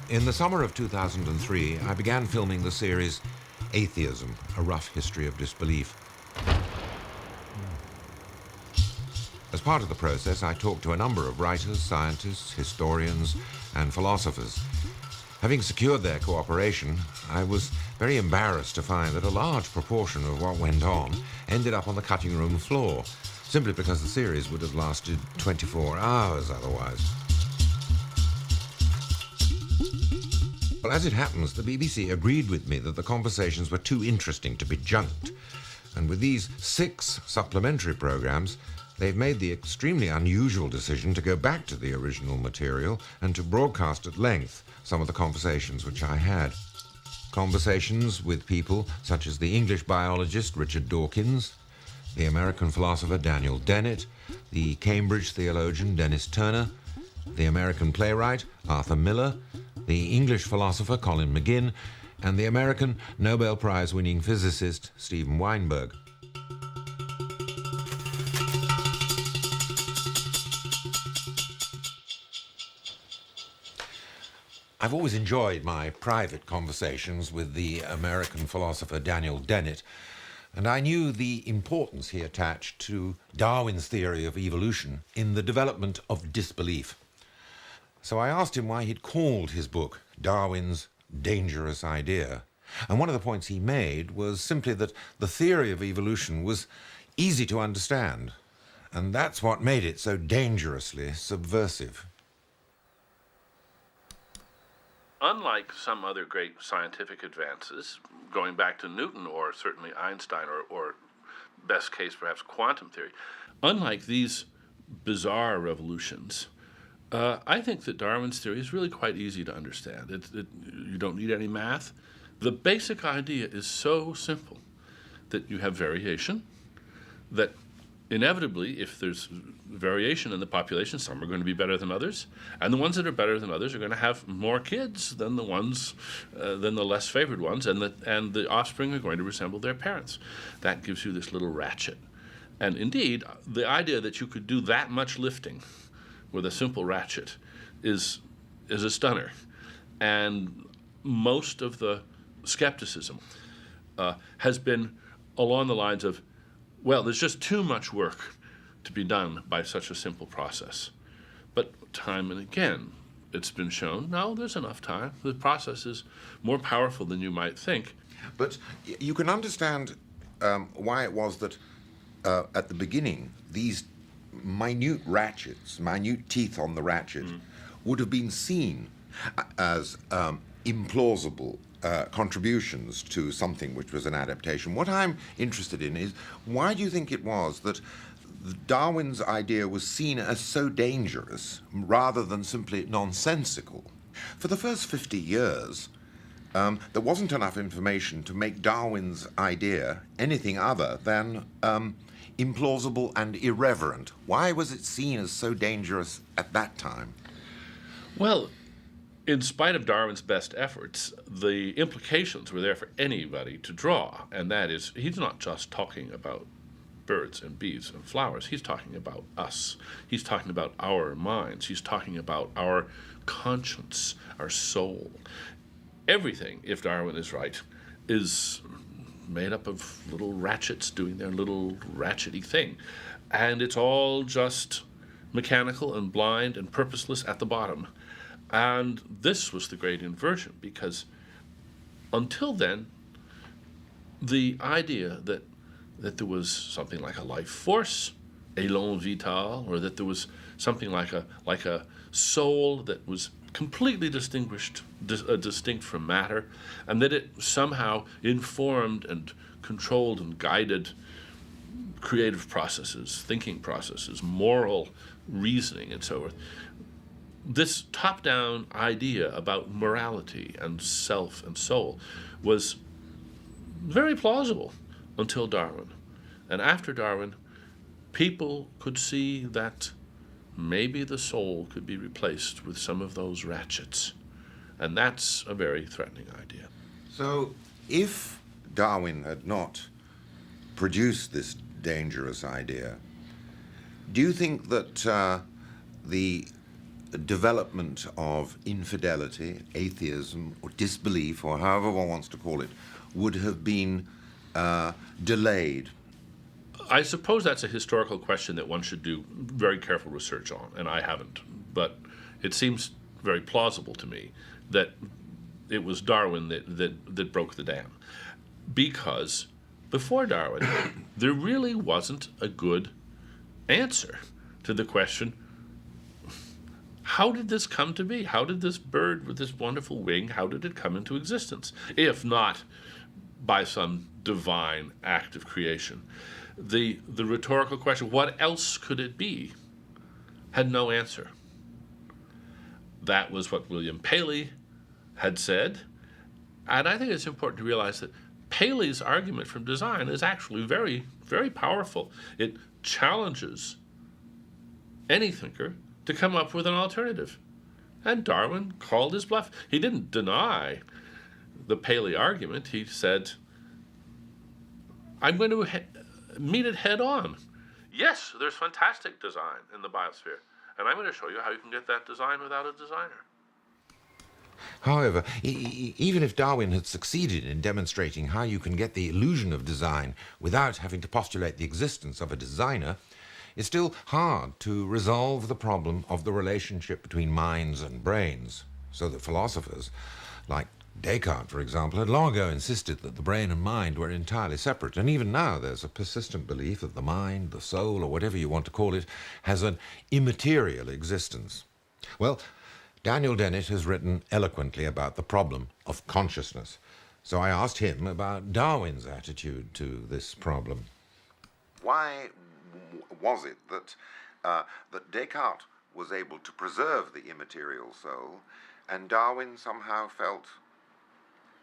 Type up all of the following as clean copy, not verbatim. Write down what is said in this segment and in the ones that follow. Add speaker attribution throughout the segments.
Speaker 1: In the summer of 2003, I began filming the series Atheism, A Rough History of Disbelief. As part of the process, I talked to a number of writers, scientists, historians, and philosophers. Having secured their cooperation, I was very embarrassed to find that a large proportion of what went on ended up on the cutting room floor, simply because the series would have lasted 24 hours otherwise. Well, as it happens, the BBC agreed with me that the conversations were too interesting to be junked. And with these 6 supplementary programs, they've made the extremely unusual decision to go back to the original material and to broadcast at length some of the conversations which I had. Conversations with people such as the English biologist Richard Dawkins, the American philosopher Daniel Dennett, the Cambridge theologian Dennis Turner, the American playwright Arthur Miller, the English philosopher Colin McGinn, and the American Nobel Prize-winning physicist Steven Weinberg. I've always enjoyed my private conversations with the American philosopher Daniel Dennett, and I knew the importance he attached to Darwin's theory of evolution in the development of disbelief. So I asked him why he'd called his book Darwin's Dangerous Idea. And one of the points he made was simply that the theory of evolution was easy to understand, and that's what made it so dangerously subversive.
Speaker 2: Unlike some other great scientific advances, going back to Newton or certainly Einstein or best case perhaps quantum theory, unlike these bizarre revolutions, I think that Darwin's theory is really quite easy to understand. You don't need any math. The basic idea is so simple that you have variation, that inevitably, if there's variation in the population, some are going to be better than others, and the ones that are better than others are going to have more kids than the ones, than the less favored ones, and the offspring are going to resemble their parents. That gives you this little ratchet. And indeed, the idea that you could do that much lifting with a simple ratchet is a stunner. And most of the skepticism has been along the lines of, well, there's just too much work to be done by such a simple process. But time and again, it's been shown, no, there's enough time. The process is more powerful than you might think.
Speaker 1: But you can understand why it was that at the beginning, these minute ratchets, minute teeth on the ratchet, would have been seen as implausible contributions to something which was an adaptation. What I'm interested in is, why do you think it was that Darwin's idea was seen as so dangerous rather than simply nonsensical? For the first 50 years, there wasn't enough information to make Darwin's idea anything other than implausible and irreverent. Why was it seen as so dangerous at that time?
Speaker 2: Well, in spite of Darwin's best efforts, the implications were there for anybody to draw, and that is, he's not just talking about birds and bees and flowers. He's talking about us. He's talking about our minds. He's talking about our conscience, our soul. Everything, if Darwin is right, is made up of little ratchets doing their little ratchety thing. And it's all just mechanical and blind and purposeless at the bottom. And this was the great inversion, because until then, the idea that there was something like a life force, élan vital, or that there was something like a soul that was completely distinct from matter, and that it somehow informed and controlled and guided creative processes, thinking processes, moral reasoning, and so forth. This top-down idea about morality and self and soul was very plausible until Darwin. And after Darwin, people could see that maybe the soul could be replaced with some of those ratchets. And that's a very threatening idea.
Speaker 1: So if Darwin had not produced this dangerous idea, do you think that the development of infidelity, atheism, or disbelief, or however one wants to call it, would have been delayed?
Speaker 2: I suppose that's a historical question that one should do very careful research on, and I haven't. But it seems very plausible to me that it was Darwin that broke the dam. Because before Darwin, there really wasn't a good answer to the question, how did this come to be? How did this bird with this wonderful wing, how did it come into existence? If not by some divine act of creation. The rhetorical question, what else could it be, had no answer. That was what William Paley had said, and I think it's important to realize that Paley's argument from design is actually very, very powerful. It challenges any thinker to come up with an alternative. And Darwin called his bluff. He didn't deny the Paley argument. He said, I'm going to meet it head on. Yes, there's fantastic design in the biosphere, and I'm going to show you how you can get that design without a designer.
Speaker 1: However, even if Darwin had succeeded in demonstrating how you can get the illusion of design without having to postulate the existence of a designer, it's still hard to resolve the problem of the relationship between minds and brains, so that philosophers, like Descartes, for example, had long ago insisted that the brain and mind were entirely separate, and even now there's a persistent belief that the mind, the soul, or whatever you want to call it, has an immaterial existence. Well, Daniel Dennett has written eloquently about the problem of consciousness, so I asked him about Darwin's attitude to this problem. Why was it that Descartes was able to preserve the immaterial soul, and Darwin somehow felt,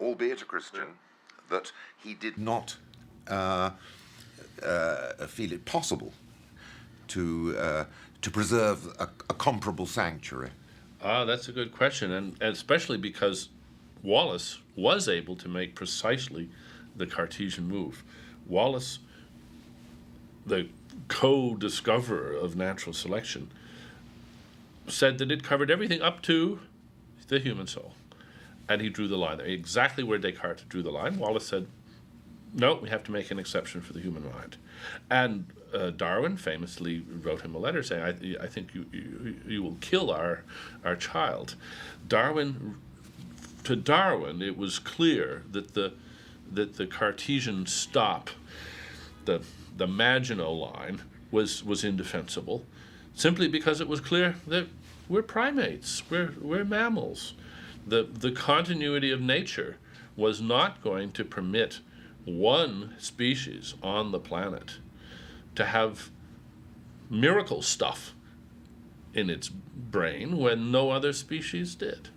Speaker 1: albeit a Christian, that he did not feel it possible to preserve a comparable sanctuary?
Speaker 2: That's a good question, and especially because Wallace was able to make precisely the Cartesian move. Wallace, the co-discoverer of natural selection, said that it covered everything up to the human soul. And he drew the line there, exactly where Descartes drew the line. Wallace said, no, we have to make an exception for the human mind. And Darwin famously wrote him a letter saying, I think you will kill our child. To Darwin, it was clear that the Cartesian stop, the Maginot Line, was indefensible, simply because it was clear that we're primates, we're mammals. The continuity of nature was not going to permit one species on the planet to have miracle stuff in its brain when no other species did.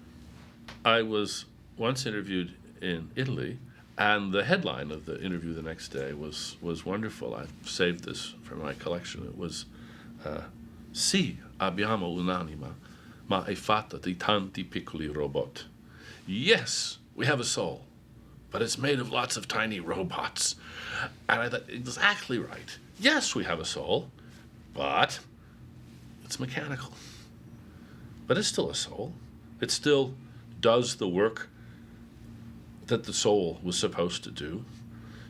Speaker 2: I was once interviewed in Italy, and the headline of the interview the next day was wonderful. I saved this for my collection. It was, Sì, abbiamo un'anima, ma è fatta di tanti piccoli robot. Yes, we have a soul, but it's made of lots of tiny robots. And I thought, exactly right. Yes, we have a soul, but it's mechanical. But it's still a soul. It still does the work that the soul was supposed to do.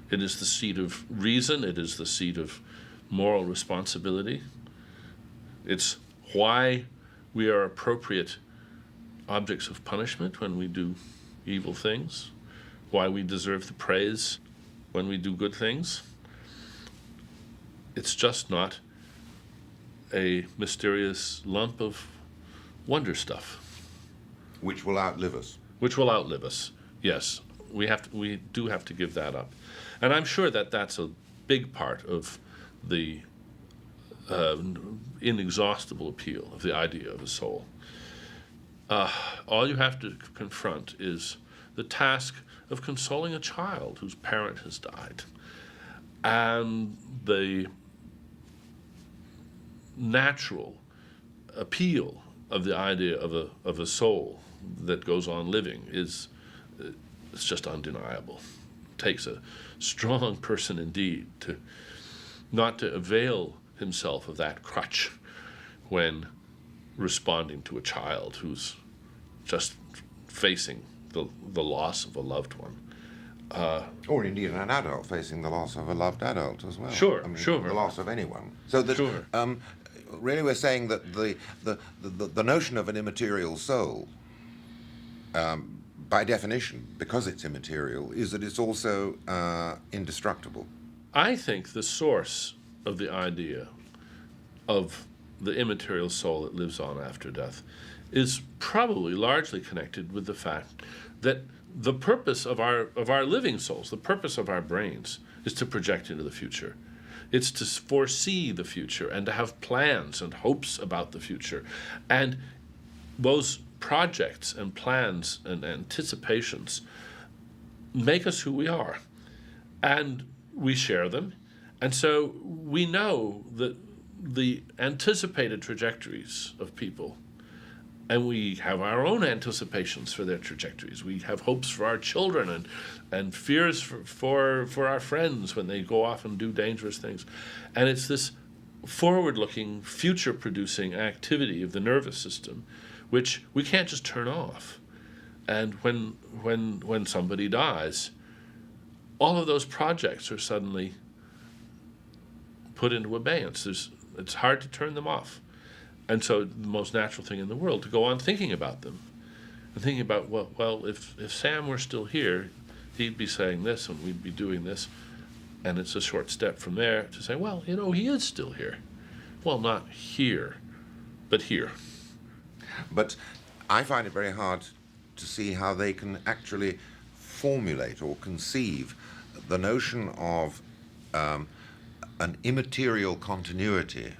Speaker 2: It is the seat of reason. It is the seat of moral responsibility. It's why we are appropriate objects of punishment when we do evil things, why we deserve the praise when we do good things. It's just not a mysterious lump of wonder stuff.
Speaker 1: Which will outlive us.
Speaker 2: Which will outlive us, yes. We do have to give that up. And I'm sure that that's a big part of the inexhaustible appeal of the idea of a soul. All you have to confront is the task of consoling a child whose parent has died, and the natural appeal of the idea of a soul that goes on living it's just undeniable. It takes a strong person indeed not to avail himself of that crutch when responding to a child who's just facing the loss of a loved one.
Speaker 1: Or indeed an adult facing the loss of a loved adult as well.
Speaker 2: Sure,
Speaker 1: I mean,
Speaker 2: sure.
Speaker 1: the loss of anyone. So that
Speaker 2: Sure.
Speaker 1: really we're saying that the notion of an immaterial soul, by definition, because it's immaterial, is that it's also indestructible.
Speaker 2: I think the source of the idea of the immaterial soul that lives on after death is probably largely connected with the fact that the purpose of our living souls, the purpose of our brains, is to project into the future. It's to foresee the future and to have plans and hopes about the future. And those projects and plans and anticipations make us who we are. And we share them. And so we know that the anticipated trajectories of people, and we have our own anticipations for their trajectories. We have hopes for our children and fears for our friends when they go off and do dangerous things. And it's this forward-looking, future-producing activity of the nervous system, which we can't just turn off. And when somebody dies, all of those projects are suddenly put into abeyance. It's hard to turn them off. And so the most natural thing in the world to go on thinking about them. And thinking about, well, if Sam were still here, he'd be saying this and we'd be doing this. And it's a short step from there to say, well, he is still here. Well, not here, but here.
Speaker 1: But I find it very hard to see how they can actually formulate or conceive the notion of an immaterial continuity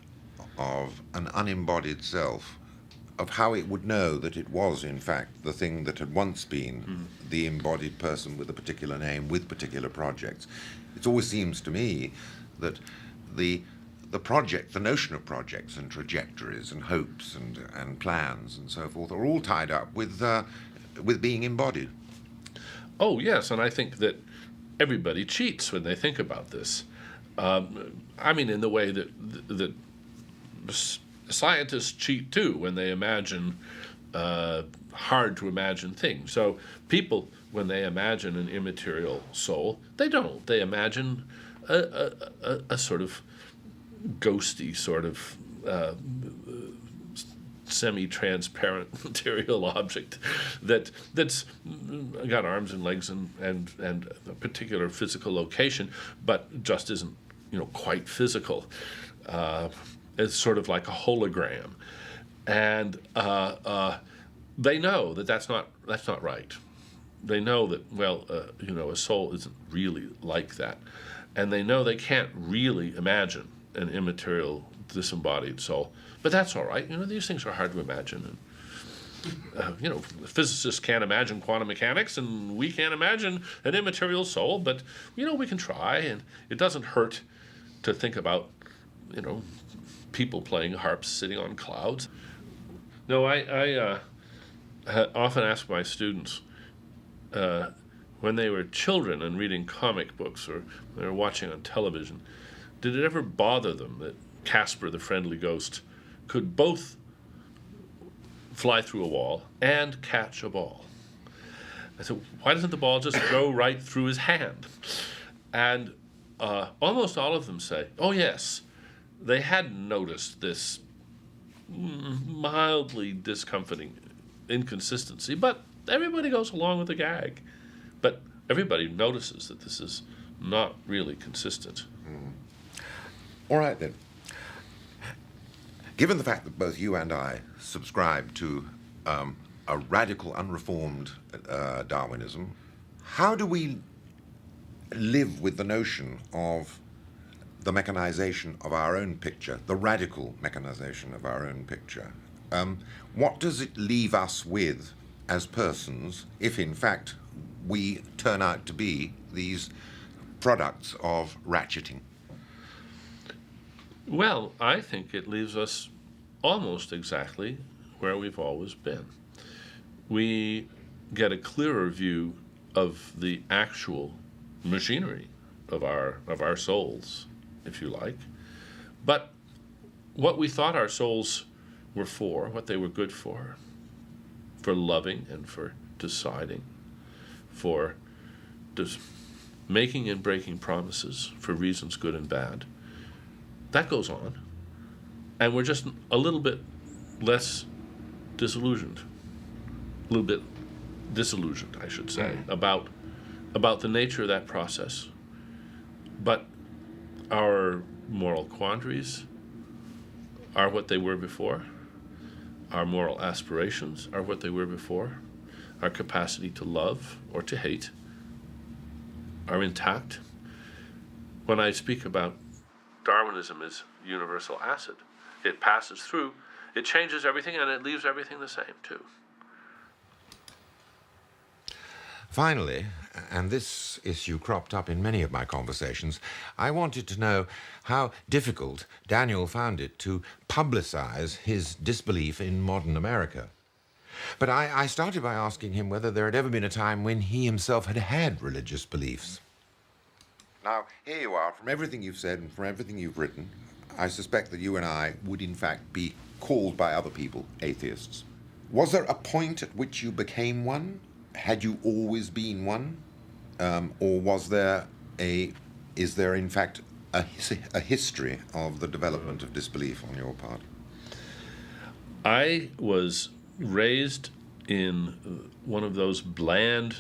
Speaker 1: of an unembodied self, of how it would know that it was, in fact, the thing that had once been the embodied person with a particular name, with particular projects. It always seems to me that the project, the notion of projects and trajectories and hopes and plans and so forth are all tied up with being embodied.
Speaker 2: Oh, yes, and I think that everybody cheats when they think about this. I mean, in the way that scientists cheat too when they imagine hard to imagine things. So people, when they imagine an immaterial soul, they don't. They imagine a sort of ghosty, sort of semi-transparent material object that's got arms and legs and a particular physical location, but just isn't quite physical. It's sort of like a hologram, and they know that that's not right. They know that a soul isn't really like that, and they know they can't really imagine an immaterial, disembodied soul. But that's all right. These things are hard to imagine, and physicists can't imagine quantum mechanics, and we can't imagine an immaterial soul. But we can try, and it doesn't hurt to think about people playing harps sitting on clouds. No, I often ask my students when they were children and reading comic books or they were watching on television, did it ever bother them that Casper the Friendly Ghost could both fly through a wall and catch a ball? I said, why doesn't the ball just go right through his hand? And almost all of them say, oh yes, they hadn't noticed this mildly discomforting inconsistency, but everybody goes along with the gag. But everybody notices that this is not really consistent.
Speaker 1: All right then. Given the fact that both you and I subscribe to a radical, unreformed Darwinism, how do we live with the notion of the mechanization of our own picture, the radical mechanization of our own picture? What does it leave us with as persons if, in fact, we turn out to be these products of ratcheting?
Speaker 2: Well, I think it leaves us almost exactly where we've always been. We get a clearer view of the actual machinery of our souls, if you like. But what we thought our souls were for, what they were good for loving and for deciding, for making and breaking promises for reasons good and bad. That goes on. And we're just a little bit less disillusioned, I should say, about the nature of that process. But our moral quandaries are what they were before. Our moral aspirations are what they were before. Our capacity to love or to hate are intact. When I speak about Darwinism as universal acid, it passes through, it changes everything, and it leaves everything the same too.
Speaker 1: Finally, and this issue cropped up in many of my conversations, I wanted to know how difficult Daniel found it to publicize his disbelief in modern America. But I started by asking him whether there had ever been a time when he himself had had religious beliefs. Now, here you are, from everything you've said and from everything you've written, I suspect that you and I would in fact be called by other people atheists. Was there a point at which you became one? Had you always been one? Or is there in fact a history of the development of disbelief on your part?
Speaker 2: I was raised in one of those bland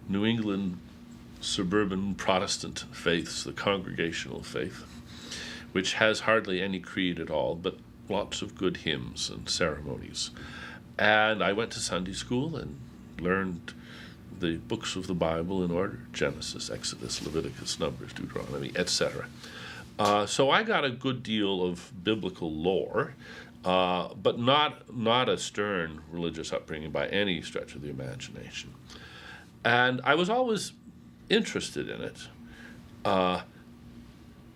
Speaker 2: New England suburban Protestant faiths, the congregational faith, which has hardly any creed at all, but lots of good hymns and ceremonies. And I went to Sunday school and learned the books of the Bible in order: Genesis, Exodus, Leviticus, Numbers, Deuteronomy, etc. So I got a good deal of biblical lore, but not a stern religious upbringing by any stretch of the imagination. And I was always interested in it,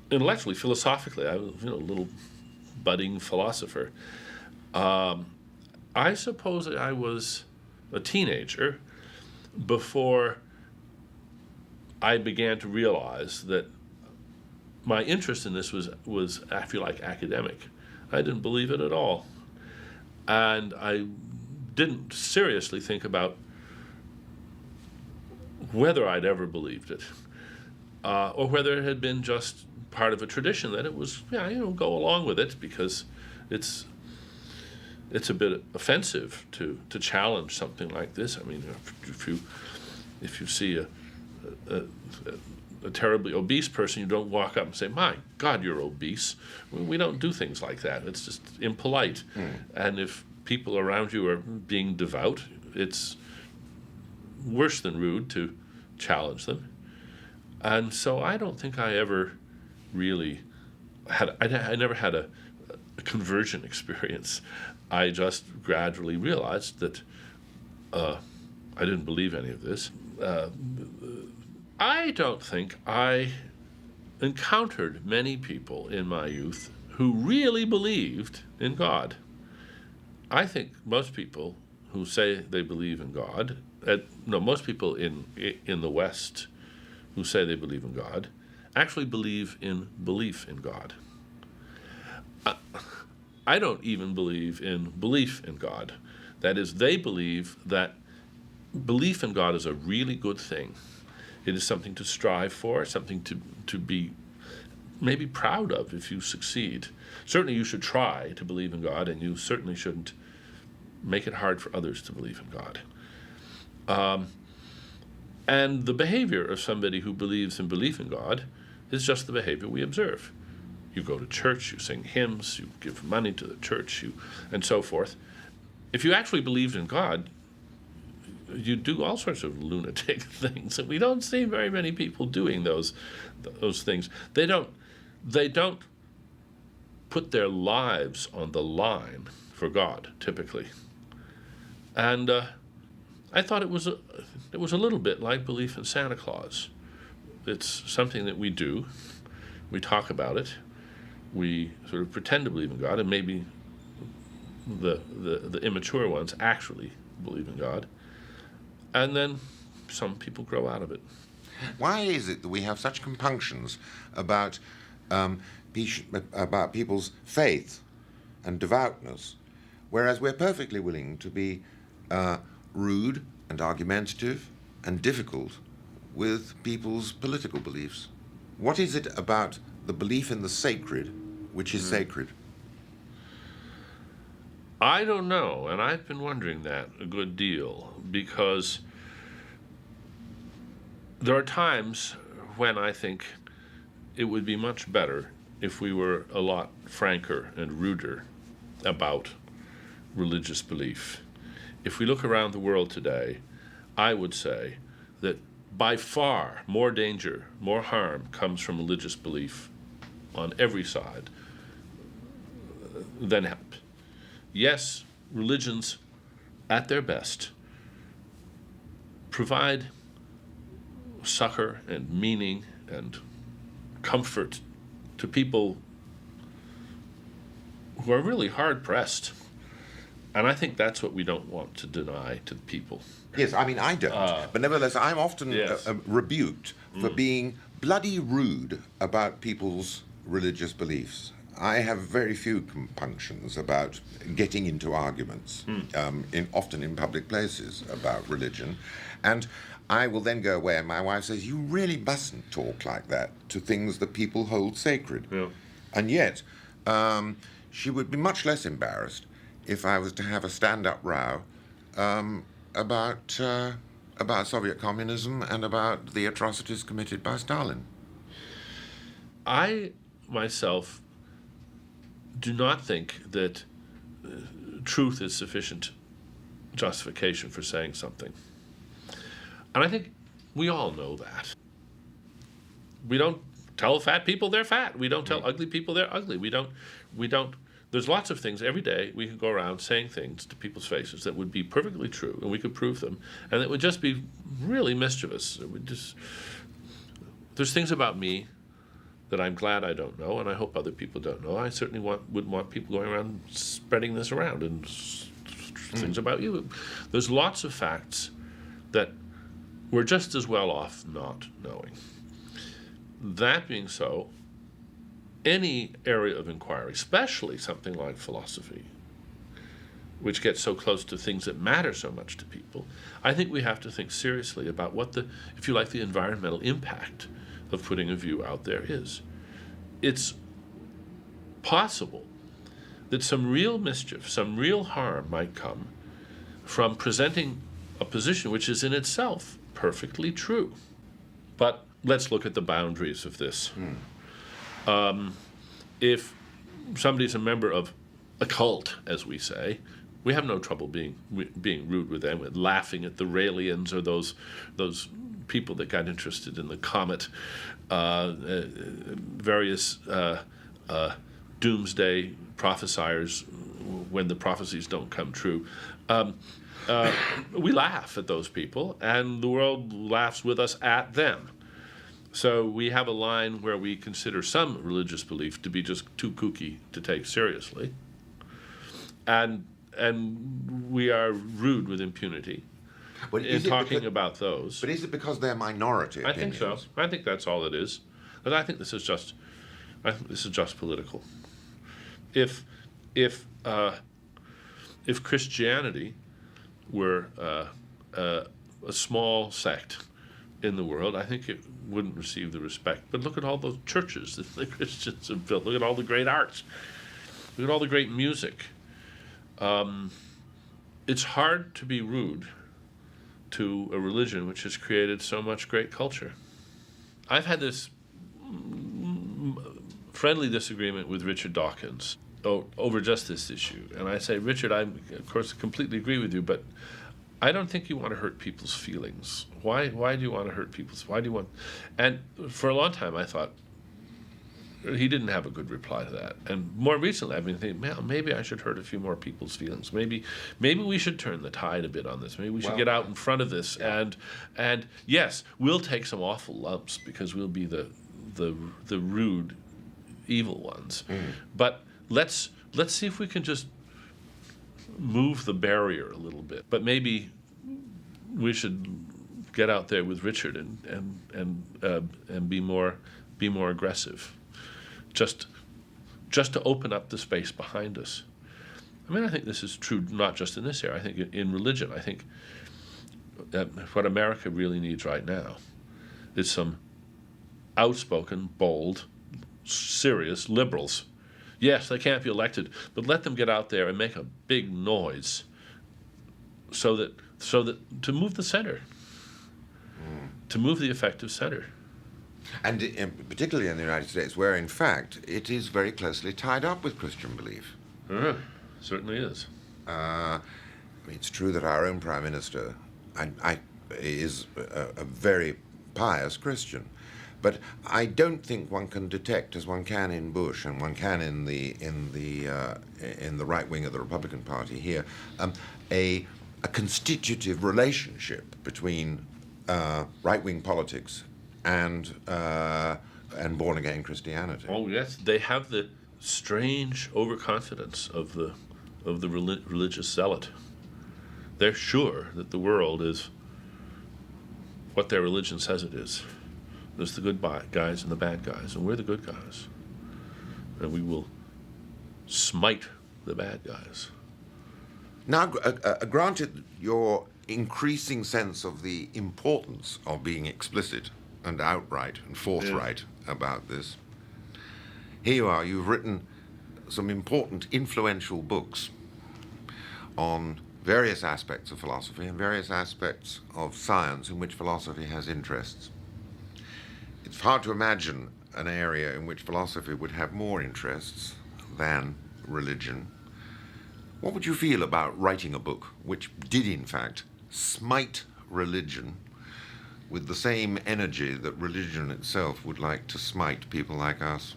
Speaker 2: intellectually, philosophically. I was, a little budding philosopher. I suppose I was a teenager before I began to realize that my interest in this was I feel like academic. I didn't believe it at all. And I didn't seriously think about whether I'd ever believed it, or whether it had been just part of a tradition that it was, go along with it because it's a bit offensive to challenge something like this. I mean, if you see a terribly obese person, you don't walk up and say, "My God, you're obese." We don't do things like that. It's just impolite. And if people around you are being devout, it's worse than rude to challenge them. And so I don't think I ever really I never had a conversion experience. I just gradually realized that I didn't believe any of this. I don't think I encountered many people in my youth who really believed in God. I think most people who say they believe in God, most people in the West who say they believe in God actually believe in belief in God. I don't even believe in belief in God. That is, they believe that belief in God is a really good thing. It is something to strive for, something to be maybe proud of if you succeed. Certainly you should try to believe in God, and you certainly shouldn't make it hard for others to believe in God. And the behavior of somebody who believes in belief in God is just the behavior we observe. You go to church, you sing hymns, you give money to the church, and so forth. If you actually believed in God, you do all sorts of lunatic things, and we don't see very many people doing those things. They don't put their lives on the line for God, typically. And I thought it was a little bit like belief in Santa Claus. It's something that we do. We talk about it. We sort of pretend to believe in God, and maybe the immature ones actually believe in God. And then some people grow out of it.
Speaker 1: Why is it that we have such compunctions about people's faith and devoutness, whereas we're perfectly willing to be rude and argumentative and difficult with people's political beliefs. What is it about the belief in the sacred which is sacred?
Speaker 2: I don't know, and I've been wondering that a good deal, because there are times when I think it would be much better if we were a lot franker and ruder about religious belief. If we look around the world today, I would say that by far more danger, more harm comes from religious belief on every side than help. Yes, religions, at their best, provide succor and meaning and comfort to people who are really hard-pressed. And I think that's what we don't want to deny to people.
Speaker 1: Yes, I mean, I don't. But nevertheless, I'm often
Speaker 2: Yes.
Speaker 1: rebuked for being bloody rude about people's religious beliefs. I have very few compunctions about getting into arguments, often in public places, about religion. And I will then go away and my wife says, you really mustn't talk like that to things that people hold sacred.
Speaker 2: Yeah.
Speaker 1: And yet, she would be much less embarrassed if I was to have a stand-up row about Soviet communism and about the atrocities committed by Stalin.
Speaker 2: I, myself, do not think that truth is sufficient justification for saying something. And I think we all know that. We don't tell fat people they're fat. We don't tell ugly people they're ugly. We don't, there's lots of things every day we could go around saying things to people's faces that would be perfectly true, and we could prove them, and it would just be really mischievous. It would just, there's things about me that I'm glad I don't know, and I hope other people don't know. I certainly wouldn't want people going around spreading this around and things about you. There's lots of facts that we're just as well off not knowing. That being so, any area of inquiry, especially something like philosophy, which gets so close to things that matter so much to people, I think we have to think seriously about what the, if you like, the environmental impact of putting a view out there is. It's possible that some real mischief, some real harm might come from presenting a position which is in itself perfectly true. But let's look at the boundaries of this. If somebody's a member of a cult, as we say, we have no trouble being rude with them, with laughing at the Raelians or those people that got interested in the comet, various doomsday prophesiers when the prophecies don't come true. We laugh at those people, and the world laughs with us at them. So we have a line where we consider some religious belief to be just too kooky to take seriously, and we are rude with impunity in talking about those.
Speaker 1: But is it because they're minority opinions?
Speaker 2: I think so. I think that's all it is. But I think this is just political. If Christianity were a small sect in the world, I think it wouldn't receive the respect. But look at all those churches that the Christians have built. Look at all the great arts. Look at all the great music. It's hard to be rude to a religion which has created so much great culture. I've had this friendly disagreement with Richard Dawkins over just this issue. And I say, Richard, I, of course, completely agree with you, but I don't think you want to hurt people's feelings. Why do you want to hurt people's, why do you want, and for a long time I thought, he didn't have a good reply to that. And more recently I've been thinking, man, maybe I should hurt a few more people's feelings. Maybe we should turn the tide a bit on this. Maybe we should get out in front of this. Yeah. And yes, we'll take some awful lumps because we'll be the rude, evil ones. But let's see if we can just move the barrier a little bit. But maybe we should get out there with Richard and be more aggressive, just to open up the space behind us. I mean, I think this is true not just in this area. I think in religion, I think that what America really needs right now is some outspoken, bold, serious liberals. Yes, they can't be elected, but let them get out there and make a big noise so that to move the center, to move the effective center.
Speaker 1: And particularly in the United States, where in fact it is very closely tied up with Christian belief.
Speaker 2: Certainly is.
Speaker 1: It's true that our own Prime Minister is a very pious Christian, but I don't think one can detect, as one can in Bush and one can in the right wing of the Republican Party here, a constitutive relationship between right wing politics and born-again Christianity.
Speaker 2: Oh yes, they have the strange overconfidence of the religious zealot. They're sure that the world is what their religion says it is. There's the good guys and the bad guys, and we're the good guys, and we will smite the bad guys.
Speaker 1: Now, granted your increasing sense of the importance of being explicit and outright and forthright about this, here you are, you've written some important, influential books on various aspects of philosophy and various aspects of science in which philosophy has interests. It's hard to imagine an area in which philosophy would have more interests than religion. What would you feel about writing a book which did, in fact, smite religion with the same energy that religion itself would like to smite people like us?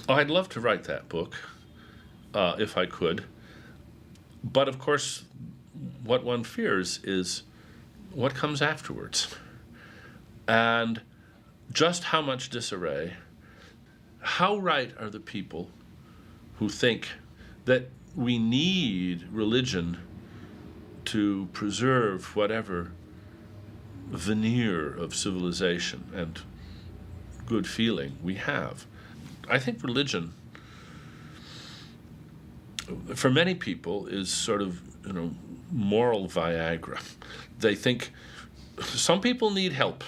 Speaker 2: Oh, I'd love to write that book, if I could. But of course, what one fears is what comes afterwards. And just how much disarray. How right are the people who think that we need religion to preserve whatever veneer of civilization and good feeling we have? I think religion, for many people, is sort of, moral Viagra. They think some people need help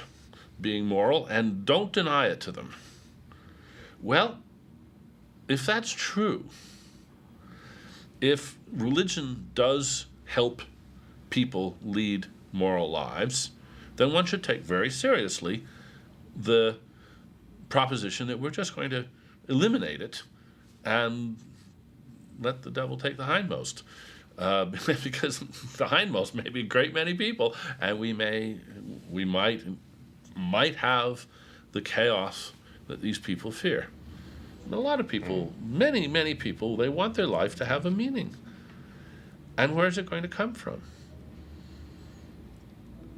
Speaker 2: being moral, and don't deny it to them. Well, if that's true, if religion does help people lead moral lives, then one should take very seriously the proposition that we're just going to eliminate it and let the devil take the hindmost. Because the hindmost may be a great many people, and we might have the chaos that these people fear. A lot of people, many people, they want their life to have a meaning. And where is it going to come from?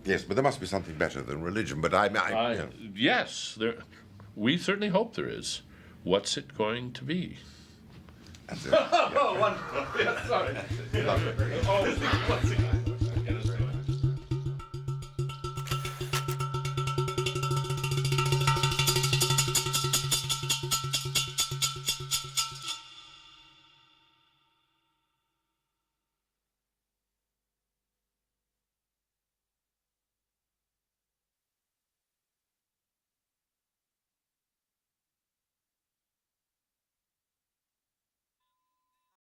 Speaker 1: Yes, but there must be something better than religion. But
Speaker 2: yes, we certainly hope there is. What's it going to be?
Speaker 1: That's it.
Speaker 3: Oh, wonderful. Yeah, sorry.